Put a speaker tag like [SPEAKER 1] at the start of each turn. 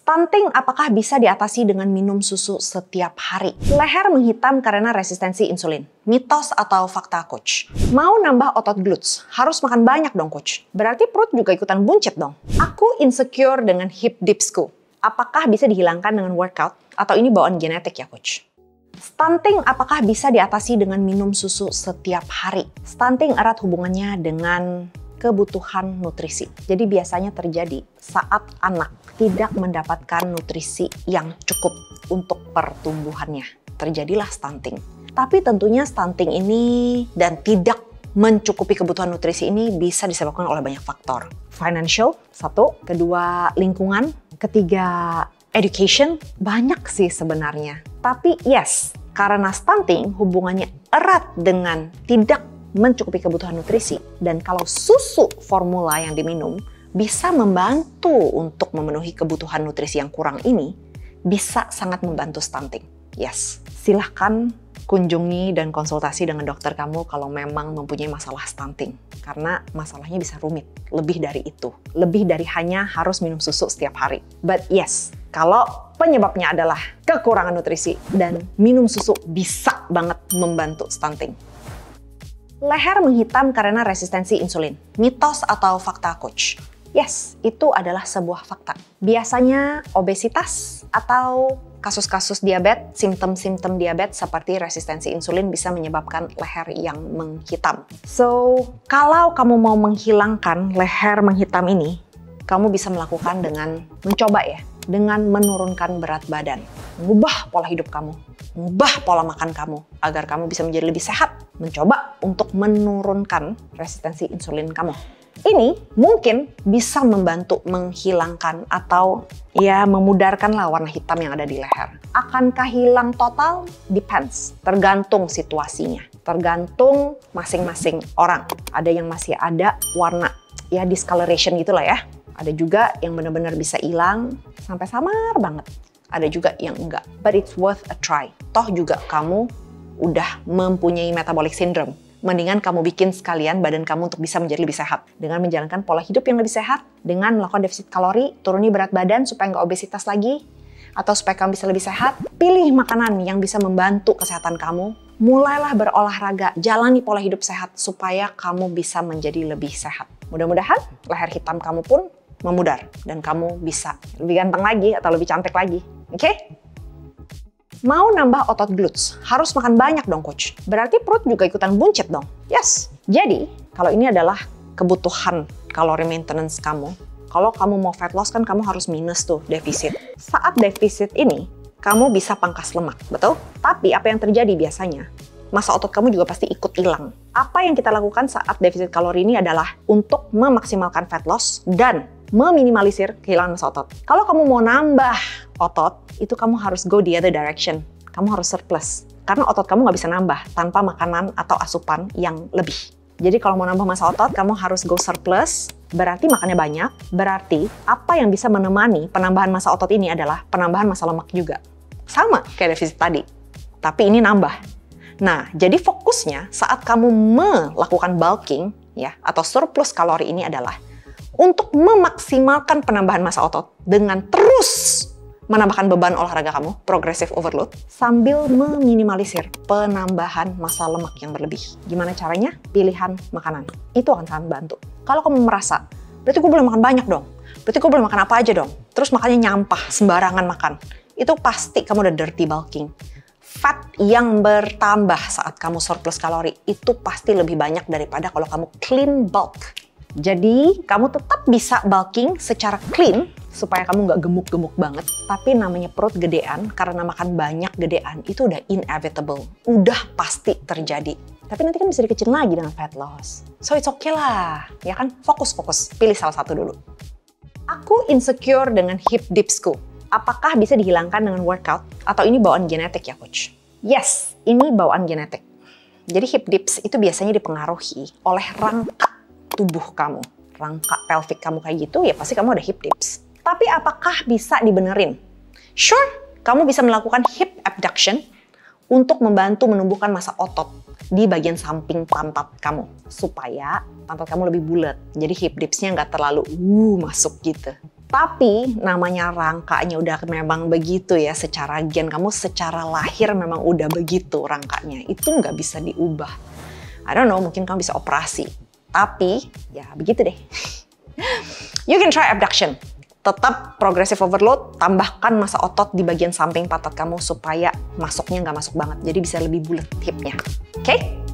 [SPEAKER 1] Stunting apakah bisa diatasi dengan minum susu setiap hari? Leher menghitam karena resistensi insulin. Mitos atau fakta, Coach? Mau nambah otot glutes? Harus makan banyak dong, Coach. Berarti perut juga ikutan buncit dong. Aku insecure dengan hip dipsku. Apakah bisa dihilangkan dengan workout? Atau ini bawaan genetik ya, Coach? Stunting apakah bisa diatasi dengan minum susu setiap hari? Stunting erat hubungannya dengan kebutuhan nutrisi. Jadi biasanya terjadi saat anak tidak mendapatkan nutrisi yang cukup untuk pertumbuhannya. Terjadilah stunting. Tapi tentunya stunting ini dan tidak mencukupi kebutuhan nutrisi ini bisa disebabkan oleh banyak faktor. Financial, satu. Kedua, lingkungan. Ketiga, education. Banyak sih sebenarnya. Tapi yes, karena stunting hubungannya erat dengan tidak mencukupi kebutuhan nutrisi, dan kalau susu formula yang diminum bisa membantu untuk memenuhi kebutuhan nutrisi yang kurang ini, bisa sangat membantu stunting. Yes, silahkan kunjungi dan konsultasi dengan dokter kamu kalau memang mempunyai masalah stunting, karena masalahnya bisa rumit, lebih dari itu, lebih dari hanya harus minum susu setiap hari. But yes, kalau penyebabnya adalah kekurangan nutrisi dan minum susu bisa banget membantu stunting. Leher menghitam karena resistensi insulin. Mitos atau fakta, Coach? Yes, itu adalah sebuah fakta. Biasanya obesitas atau kasus-kasus diabetes, simptom-simptom diabetes seperti resistensi insulin bisa menyebabkan leher yang menghitam. So, kalau kamu mau menghilangkan leher menghitam ini, kamu bisa melakukan dengan mencoba ya, dengan menurunkan berat badan, mengubah pola hidup kamu, mengubah pola makan kamu, agar kamu bisa menjadi lebih sehat, mencoba untuk menurunkan resistensi insulin kamu. Ini mungkin bisa membantu menghilangkan atau ya memudarkanlah warna hitam yang ada di leher. Akankah hilang total? Depends, tergantung situasinya, tergantung masing-masing orang. Ada yang masih ada warna ya discoloration gitulah ya. Ada juga yang benar-benar bisa hilang sampai samar banget. Ada juga yang enggak. But it's worth a try. Toh juga kamu udah mempunyai metabolic syndrome. Mendingan kamu bikin sekalian badan kamu untuk bisa menjadi lebih sehat. Dengan menjalankan pola hidup yang lebih sehat, dengan melakukan defisit kalori, turuni berat badan supaya nggak obesitas lagi, atau supaya kamu bisa lebih sehat, pilih makanan yang bisa membantu kesehatan kamu. Mulailah berolahraga, jalani pola hidup sehat supaya kamu bisa menjadi lebih sehat. Mudah-mudahan leher hitam kamu pun memudar dan kamu bisa lebih ganteng lagi atau lebih cantik lagi. Oke? Mau nambah otot glutes, harus makan banyak dong, Coach. Berarti perut juga ikutan buncit dong. Yes. Jadi, kalau ini adalah kebutuhan kalori maintenance kamu, kalau kamu mau fat loss kan kamu harus minus tuh, defisit. Saat defisit ini, kamu bisa pangkas lemak, betul? Tapi apa yang terjadi biasanya? Massa otot kamu juga pasti ikut hilang. Apa yang kita lakukan saat defisit kalori ini adalah untuk memaksimalkan fat loss dan meminimalisir kehilangan massa otot. Kalau kamu mau nambah otot, itu kamu harus go the other direction. Kamu harus surplus. Karena otot kamu nggak bisa nambah tanpa makanan atau asupan yang lebih. Jadi kalau mau nambah massa otot, kamu harus go surplus. Berarti makannya banyak. Berarti apa yang bisa menemani penambahan massa otot ini adalah penambahan massa lemak juga. Sama kayak defisit tadi. Tapi ini nambah. Nah, jadi fokusnya saat kamu melakukan bulking ya atau surplus kalori ini adalah untuk memaksimalkan penambahan massa otot dengan terus menambahkan beban olahraga kamu, progressive overload, sambil meminimalisir penambahan massa lemak yang berlebih. Gimana caranya? Pilihan makanan. Itu akan sangat bantu. Kalau kamu merasa, berarti gue boleh makan banyak dong, berarti gue boleh makan apa aja dong, terus makannya nyampah, sembarangan makan, itu pasti kamu udah dirty bulking. Fat yang bertambah saat kamu surplus kalori itu pasti lebih banyak daripada kalau kamu clean bulk. Jadi kamu tetap bisa bulking secara clean supaya kamu nggak gemuk-gemuk banget. Tapi namanya perut gedean karena makan banyak gedean itu udah inevitable. Udah pasti terjadi. Tapi nanti kan bisa dikecilin lagi dengan fat loss. So it's okay lah. Ya kan? Fokus-fokus. Pilih salah satu dulu. Aku insecure dengan hip dipsku. Apakah bisa dihilangkan dengan workout? Atau ini bawaan genetik ya, Coach? Yes, ini bawaan genetik. Jadi hip dips itu biasanya dipengaruhi oleh rangka tubuh kamu. Rangka pelvic kamu kayak gitu, ya pasti kamu ada hip dips. Tapi apakah bisa dibenerin? Sure, kamu bisa melakukan hip abduction untuk membantu menumbuhkan massa otot di bagian samping pantat kamu. Supaya pantat kamu lebih bulat. Jadi hip dipsnya nggak terlalu masuk gitu. Tapi namanya rangkanya udah memang begitu ya, secara gen kamu secara lahir memang udah begitu rangkanya. Itu nggak bisa diubah. I don't know, mungkin kamu bisa operasi. Tapi ya begitu deh. You can try abduction. Tetap progressive overload, tambahkan massa otot di bagian samping pantat kamu supaya masuknya nggak masuk banget. Jadi bisa lebih bulat hipnya. Oke?